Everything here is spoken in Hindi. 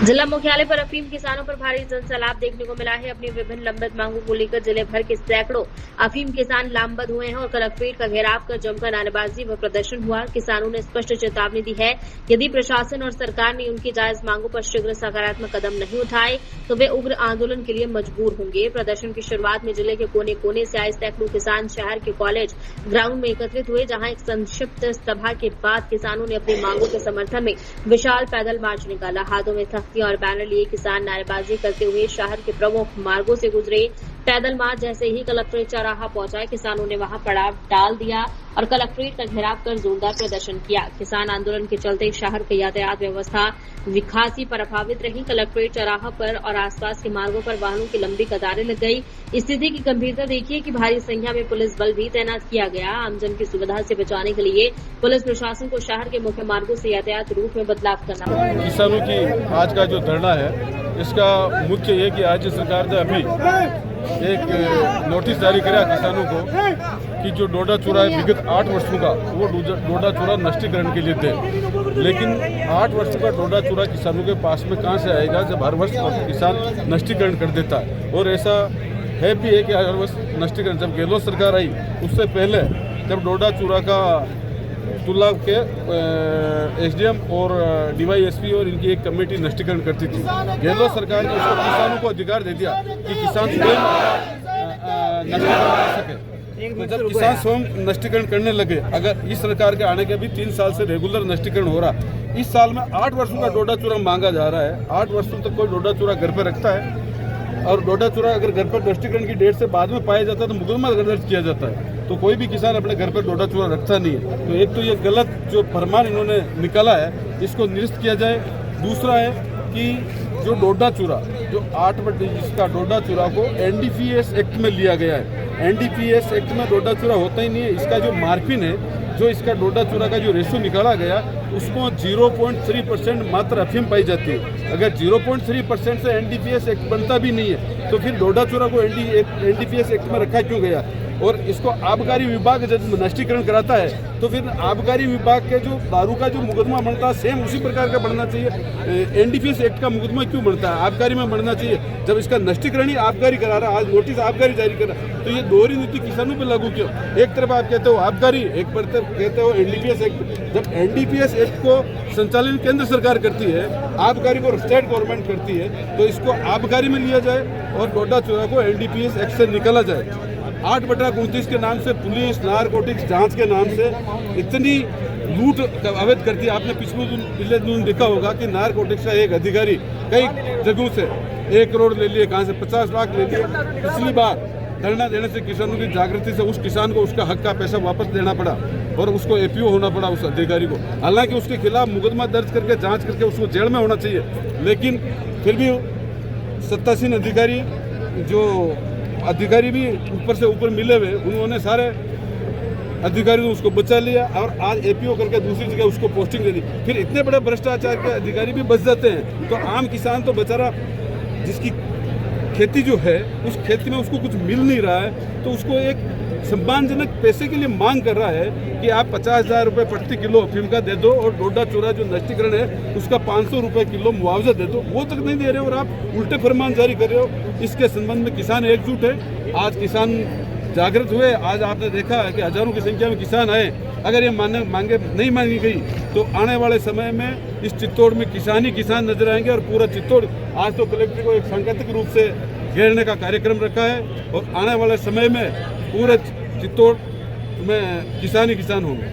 जिला मुख्यालय पर अफीम किसानों पर भारी जनसैलाब देखने को मिला है। अपनी विभिन्न लंबित मांगों को लेकर जिले भर के सैकड़ों अफीम किसान लामबंद हुए हैं और कलेक्ट्रेट का घेराव कर जमकर नारेबाजी व प्रदर्शन हुआ। किसानों ने स्पष्ट चेतावनी दी है, यदि प्रशासन और सरकार ने उनकी जायज मांगों पर शीघ्र सकारात्मक कदम नहीं उठाए तो वे उग्र आंदोलन के लिए मजबूर होंगे। प्रदर्शन की शुरुआत में जिले के कोने कोने से आए सैकड़ों किसान शहर के कॉलेज ग्राउंड में एकत्रित हुए, जहां एक संक्षिप्त सभा के बाद किसानों ने अपनी मांगों के समर्थन में विशाल पैदल मार्च निकाला। हाथों में और बैनर लिए किसान नारेबाजी करते हुए शहर के प्रमुख मार्गों से गुजरे। पैदल मार्च जैसे ही कलेक्ट्रेट चौराहा पहुंचा, किसानों ने वहां पड़ाव डाल दिया और कलेक्ट्रेट का घेराव कर जोरदार प्रदर्शन किया। किसान आंदोलन के चलते शहर की यातायात व्यवस्था खासी प्रभावित रही। कलेक्ट्रेट चौराहा पर और आसपास के मार्गों पर वाहनों की लंबी कतारें लग गई। स्थिति की गंभीरता देखिए कि भारी संख्या में पुलिस बल भी तैनात किया गया। आमजन की सुविधा से बचाने के लिए पुलिस प्रशासन को शहर के मुख्य मार्गों से यातायात रूट में बदलाव करना पड़ा। किसानों की आज का जो धरना है, इसका मुख्य ये कि राज्य सरकार ने अभी एक नोटिस जारी किया किसानों को कि जो डोडा चूरा है विगत 8 वर्षों का, वो डोडा चूरा नष्टीकरण के लिए थे। लेकिन 8 वर्ष का डोडा चूरा किसानों के पास में कहाँ से आएगा जब हर वर्ष किसान नष्टीकरण कर देता है। और ऐसा है भी है कि हर वर्ष नष्टीकरण, जब गहलोत सरकार आई उससे पहले जब डोडा चूरा का तुला के एसडीएम और डीवाईएसपी और इनकी एक कमेटी नष्टीकरण करती थी। गहलोत सरकार ने उसको किसानों को अधिकार दे दिया कि किसान स्वयं नष्टीकरण कर सके। तो जब किसान स्वयं नष्टीकरण करने लगे, अगर इस सरकार के आने के भी 3 साल से रेगुलर नष्टीकरण हो रहा, इस साल में 8 वर्षों का डोडा चूरा मांगा जा रहा है। 8 वर्षों तक कोई डोडा चूरा घर पर रखता है और डोडा चूरा अगर घर पर नष्टीकरण की डेट से बाद में पाया जाता है तो मुकदमा दर्ज किया जाता है। तो कोई भी किसान अपने घर पर डोडा चूरा रखता नहीं है। तो एक तो ये गलत जो फरमान इन्होंने निकाला है, इसको निरस्त किया जाए। दूसरा है कि जो डोडा चूरा जो 8 जिसका डोडा चूरा को एनडीपीएस एक्ट में लिया गया है, एनडीपीएस एक्ट में डोडा चूरा होता ही नहीं है। इसका जो मार्फिन है, जो इसका डोडा चूरा का जो रेशो निकाला गया, उसको 0.3% मात्र अफीम पाई जाती है। अगर 0.3% से एनडीपीएस एक्ट बनता भी नहीं है तो फिर डोडा चूरा को एनडीपीएस एक्ट में रखा क्यों गया? और इसको आबकारी विभाग जब नष्टीकरण कराता है तो फिर आबकारी विभाग के जो दारू का जो मुकदमा बनता है सेम उसी प्रकार का बनना चाहिए। एनडीपीएस एक्ट का मुकदमा क्यों बनता है? आबकारी में बनना चाहिए। जब इसका नष्टीकरण ही आबकारी करा रहा, आज नोटिस आबकारी जारी कर रहा, तो ये दोहरी नीति किसानों पर लागू क्यों? एक तरफ आप कहते हो आबकारी, एक तरफ कहते हो एनडीपीएस एक्ट। जब एनडीपीएस एक्ट को संचालन केंद्र सरकार करती है, आबकारी को स्टेट गवर्नमेंट करती है, तो इसको आबकारी में लिया जाए और डोडा चूरा को एनडीपीएस एक्ट से निकाला जाए। 8/29 के नाम से पुलिस नारकोटिक्स जांच के नाम से इतनी लूट अवैध करती है। आपने पिछले दिन देखा होगा कि नारकोटिक्स का एक अधिकारी कई जगहों से 1 करोड़ ले लिए, कहाँ से 50 लाख ले लिए। पिछली बार धरना देने से किसानों की जागृति से उस किसान को उसका हक का पैसा वापस देना पड़ा और उसको एपीओ होना पड़ा उस अधिकारी को। हालांकि उसके खिलाफ मुकदमा दर्ज करके जाँच करके उसको जेल में होना चाहिए, लेकिन फिर भी सत्तासीन अधिकारी भी ऊपर से ऊपर मिले हुए, उन्होंने सारे अधिकारियों ने उसको बचा लिया और आज एपीओ करके दूसरी जगह उसको पोस्टिंग दे दी। फिर इतने बड़े भ्रष्टाचार के अधिकारी भी बच जाते हैं, तो आम किसान तो बेचारा जिसकी खेती जो है उस खेती में उसको कुछ मिल नहीं रहा है, तो उसको एक सम्मानजनक पैसे के लिए मांग कर रहा है कि आप 50,000 रुपये प्रति किलो अफीम का दे दो और डोडा चूरा जो नष्टीकरण है उसका 500 रुपये किलो मुआवजा दे दो। वो तक नहीं दे रहे हो और आप उल्टे फरमान जारी कर रहे हो। इसके संबंध में किसान एकजुट है। आज किसान जागृत हुए। आज आपने देखा है कि हजारों की संख्या में किसान आए। अगर ये मांगे नहीं मांगी गई तो आने वाले समय में इस चित्तौड़ में किसान ही किसान नजर आएंगे और पूरा चित्तौड़ आज तो कलेक्टर को एक सांकेतिक रूप से घेरने का कार्यक्रम रखा है और आने वाले समय में पूरे चित्तौड़ में किसान ही किसान होंगे।